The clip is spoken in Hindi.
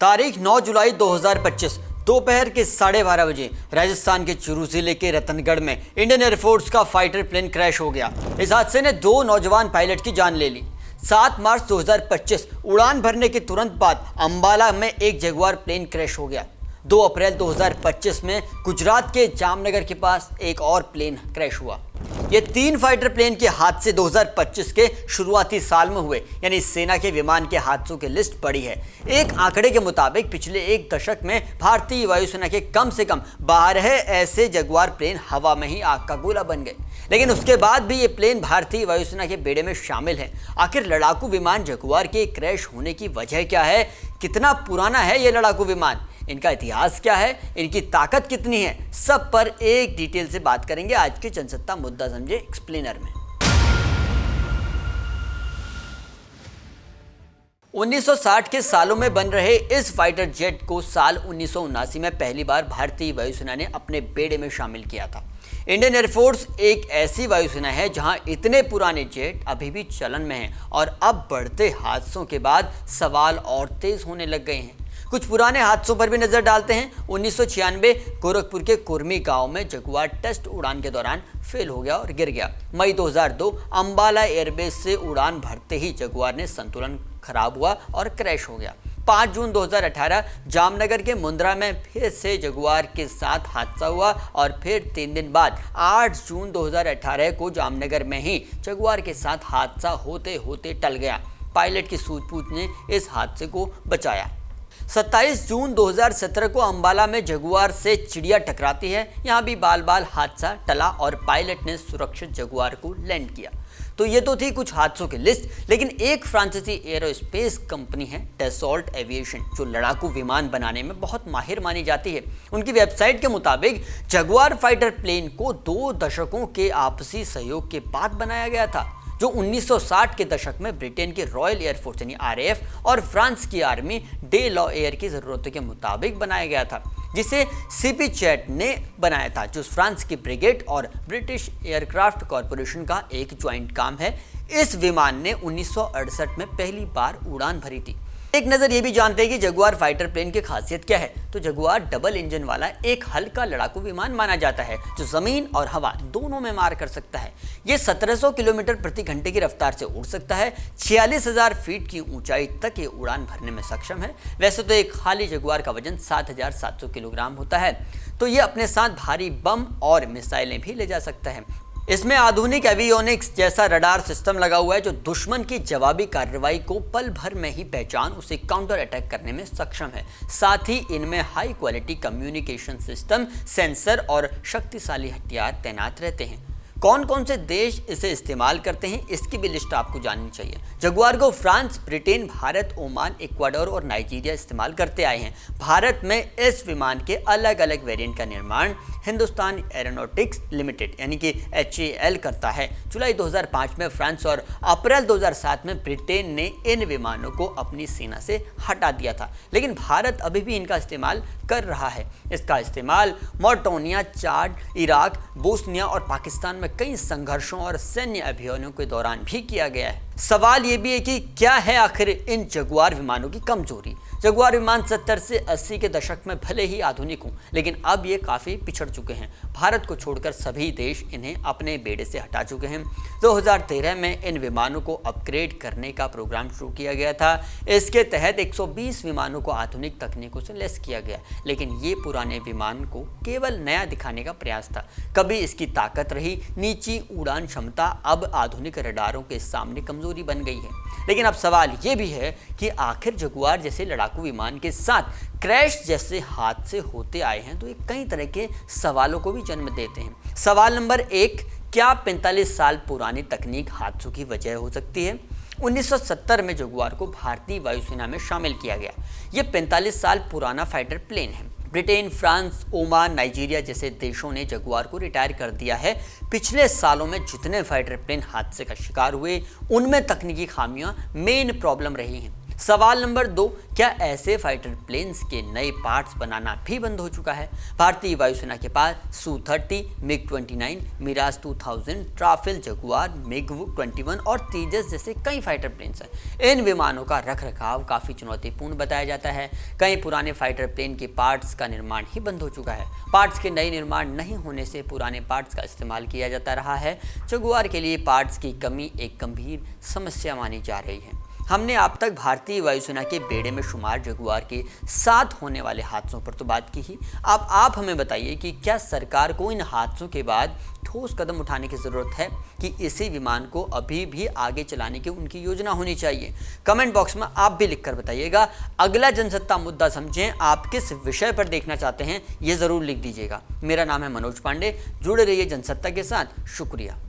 तारीख 9 जुलाई 2025 दोपहर के 12:30 बजे राजस्थान के चूरू जिले के रतनगढ़ में इंडियन एयरफोर्स का फाइटर प्लेन क्रैश हो गया। इस हादसे ने 2 नौजवान पायलट की जान ले ली। 7 मार्च 2025 उड़ान भरने के तुरंत बाद अंबाला में एक जगुआर प्लेन क्रैश हो गया। 2 अप्रैल 2025 में गुजरात के जामनगर के पास एक और प्लेन क्रैश हुआ। ये 3 फाइटर प्लेन के हादसे 2025 के शुरुआती साल में हुए, यानी सेना के विमान के हादसों की लिस्ट बड़ी है। एक आंकड़े के मुताबिक पिछले 1 दशक में भारतीय वायुसेना के कम से कम 12 ऐसे जगुआर प्लेन हवा में ही आग का गोला बन गए। लेकिन उसके बाद भी ये प्लेन भारतीय वायुसेना के बेड़े में शामिल है। आखिर लड़ाकू विमान जगुआर के क्रैश होने की वजह क्या है? कितना पुराना है ये लड़ाकू विमान? इनका इतिहास क्या है? इनकी ताकत कितनी है? सब पर एक डिटेल से बात करेंगे आज के जनसत्ता मुद्दा समझे एक्सप्लेनर में। 1960 के सालों में बन रहे इस फाइटर जेट को साल 1979 में पहली बार भारतीय वायुसेना ने अपने बेड़े में शामिल किया था। इंडियन एयरफोर्स एक ऐसी वायुसेना है जहां इतने पुराने जेट अभी भी चलन में हैं और अब बढ़ते हादसों के बाद सवाल और तेज होने लग गए हैं। कुछ पुराने हादसों पर भी नजर डालते हैं। 1996 गोरखपुर के कुर्मी गांव में जगुआर टेस्ट उड़ान के दौरान फेल हो गया और गिर गया। मई 2002 अंबाला एयरबेस से उड़ान भरते ही जगुआर ने संतुलन खराब हुआ और क्रैश हो गया। 5 जून 2018 जामनगर के मुंद्रा में फिर से जगुआर के साथ हादसा हुआ और फिर 3 दिन बाद 8 जून 2018 को जामनगर में ही जगुआर के साथ हादसा होते होते टल गया। पायलट की सूझबूझ ने इस हादसे को बचाया। 27 जून 2017 को अंबाला में जगुआर से चिड़िया टकराती है। यहाँ भी बाल बाल हादसा टला और पायलट ने सुरक्षित जगुआर को लैंड किया। तो ये तो थी कुछ हादसों की लिस्ट, लेकिन एक फ्रांसीसी एरोस्पेस कंपनी है डसॉल्ट एविएशन, जो लड़ाकू विमान बनाने में बहुत माहिर मानी जाती है। उनकी वेबसाइट के मुताबिक जगुआर फाइटर प्लेन को 2 दशकों के आपसी सहयोग के बाद बनाया गया था, जो 1960 के दशक में ब्रिटेन की रॉयल एयरफोर्स यानी RAF और फ्रांस की आर्मी डे लॉ एयर की ज़रूरतों के मुताबिक बनाया गया था, जिसे CP चैट ने बनाया था, जो फ्रांस की ब्रिगेड और ब्रिटिश एयरक्राफ्ट कॉरपोरेशन का एक ज्वाइंट काम है। इस विमान ने 1968 में पहली बार उड़ान भरी थी। एक नज़र ये भी जानते हैं कि जगुआर फाइटर प्लेन की खासियत क्या है। तो जगुआर डबल इंजन वाला एक हल्का लड़ाकू विमान माना जाता है, जो ज़मीन और हवा दोनों में मार कर सकता है। ये 1700 किलोमीटर प्रति घंटे की रफ्तार से उड़ सकता है। 46,000 फीट की ऊंचाई तक ये उड़ान भरने में सक्षम है। वैसे तो एक खाली जगुआर का वजन 7,700 किलोग्राम होता है, तो ये अपने साथ भारी बम और मिसाइलें भी ले जा सकता है। इसमें आधुनिक एवियोनिक्स जैसा रडार सिस्टम लगा हुआ है, जो दुश्मन की जवाबी कार्रवाई को पल भर में ही पहचान उसे काउंटर अटैक करने में सक्षम है। साथ ही इनमें high quality communication system, sensor और शक्तिशाली हथियार तैनात रहते हैं। कौन कौन से देश इसे इस्तेमाल करते हैं, इसकी भी लिस्ट आपको जाननी चाहिए। जगुआर को France, Britain, Bharat, Oman, Ecuador और नाइजीरिया इस्तेमाल करते आए हैं। भारत में इस विमान के अलग अलग वेरिएंट का निर्माण हिंदुस्तान एरोनॉटिक्स लिमिटेड यानी कि HAL करता है। जुलाई 2005 में फ्रांस और अप्रैल 2007 में ब्रिटेन ने इन विमानों को अपनी सेना से हटा दिया था, लेकिन भारत अभी भी इनका इस्तेमाल कर रहा है। इसका इस्तेमाल मोर्टानिया, चाड, इराक, बोस्निया और पाकिस्तान में कई संघर्षों और सैन्य अभियानों के दौरान भी किया गया है। सवाल ये भी है कि क्या है आखिर इन जगुआर विमानों की कमजोरी। जगुआर विमान 70 से 80 के दशक में भले ही आधुनिक हों, लेकिन अब ये काफ़ी पिछड़ चुके हैं। भारत को छोड़कर सभी देश इन्हें अपने बेड़े से हटा चुके हैं। 2013 में इन विमानों को अपग्रेड करने का प्रोग्राम शुरू किया गया था। इसके तहत 120 विमानों को आधुनिक तकनीकों से लैस किया गया, लेकिन ये पुराने विमान को केवल नया दिखाने का प्रयास था। कभी इसकी ताकत रही, नीची उड़ान क्षमता अब आधुनिक रडारों के सामने कमजोरी बन गई है। लेकिन अब सवाल ये भी है कि आखिर जगुआर जैसे लड़ाकू विमान के साथ क्रैश जैसे हादसे होते आए हैं, तो ये कई तरह के सवालों को भी जन्म देते हैं। सवाल नंबर 1, क्या 45 साल पुरानी तकनीक हादसों की वजह हो सकती है? 1970 में जगुआर को भारतीय वायुसेना में शामिल किया गया। ये 45 साल पुराना फाइटर प्लेन है। ब्रिटेन, फ्रांस, ओमान, नाइजीरिया जैसे देशों ने जगुआर को रिटायर कर दिया है। पिछले सालों में जितने फाइटर प्लेन हादसे का शिकार हुए, उनमें तकनीकी खामियां मेन प्रॉब्लम रही हैं। सवाल नंबर 2, क्या ऐसे फाइटर प्लेन्स के नए पार्ट्स बनाना भी बंद हो चुका है? भारतीय वायुसेना के पास सू-30, मिग-29, मिराज 2000, राफेल, जगुआर, मिग-21 और तेजस जैसे कई फाइटर प्लेन्स हैं। इन विमानों का रखरखाव काफ़ी चुनौतीपूर्ण बताया जाता है। कई पुराने फाइटर प्लेन के पार्ट्स का निर्माण ही बंद हो चुका है। पार्ट्स के नए निर्माण नहीं होने से पुराने पार्ट्स का इस्तेमाल किया जाता रहा है। जगुआर के लिए पार्ट्स की कमी एक गंभीर समस्या मानी जा रही है। हमने अब तक भारतीय वायुसेना के बेड़े में शुमार जगुआर के साथ होने वाले हादसों पर तो बात की ही। अब आप हमें बताइए कि क्या सरकार को इन हादसों के बाद ठोस कदम उठाने की ज़रूरत है कि इसी विमान को अभी भी आगे चलाने की उनकी योजना होनी चाहिए? कमेंट बॉक्स में आप भी लिखकर बताइएगा। अगला जनसत्ता मुद्दा समझें आप किस विषय पर देखना चाहते हैं, ये ज़रूर लिख दीजिएगा। मेरा नाम है मनोज पांडे। जुड़े रहिए जनसत्ता के साथ। शुक्रिया।